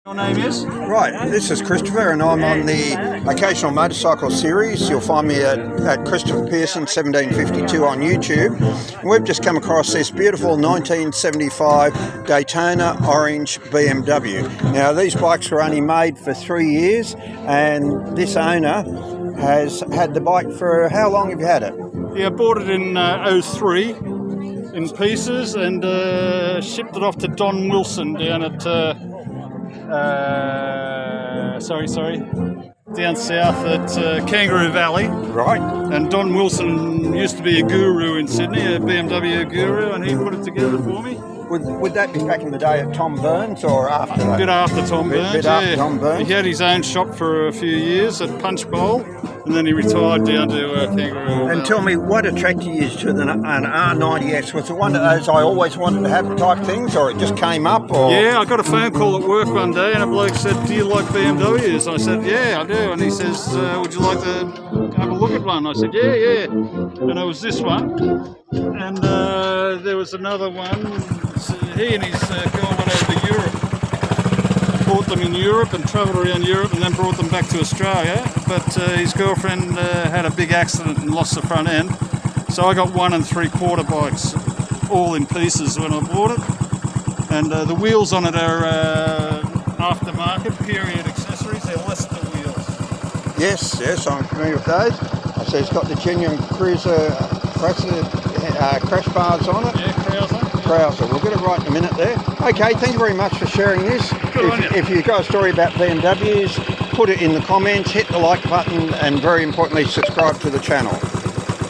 Your name is? Right, this is Christopher and I'm on the Occasional Motorcycle series. You'll find me at Christopher Pearson 1752 on YouTube. And we've just come across this beautiful 1975 Daytona Orange BMW. Now these bikes were only made for 3 years and this owner has had the bike for, how long have you had it? Yeah, I bought it in '03 in pieces and shipped it off to Don Wilson down at down south at Kangaroo Valley. Right. And Don Wilson used to be a guru in Sydney, a BMW guru, and he put it together for me. Would that be back in the day at Tom Burns or after that? A bit after Tom Burns, bit after Tom Burns. He had his own shop for a few years at Punch Bowl, and then he retired down to Kangaroo Valley. And tell me, what attracted you to an R90S? Was it one of those I always wanted to have type things, or it just came up? Or? Yeah, I got a phone call at work one day and a bloke said, "Do you like BMWs?" I said, "Yeah, I do." And he says, "Would you like to have a look at one?" I said, "Yeah." And it was this one. And there was another one. He and his girl went over to Europe. Bought them in Europe and travelled around Europe and then brought them back to Australia. But his girlfriend had a big accident and lost the front end. So I got 1 3/4 bikes, all in pieces when I bought it. And the wheels on it are aftermarket period accessories. They're Leicester wheels. Yes, I'm familiar with those. I see it's got the genuine cruiser crash bars on it. Yeah, Crouser. We'll get it right in a minute there. Okay, thank you very much for sharing this. If you've got a story about BMWs, put it in the comments, hit the like button, and very importantly, subscribe to the channel.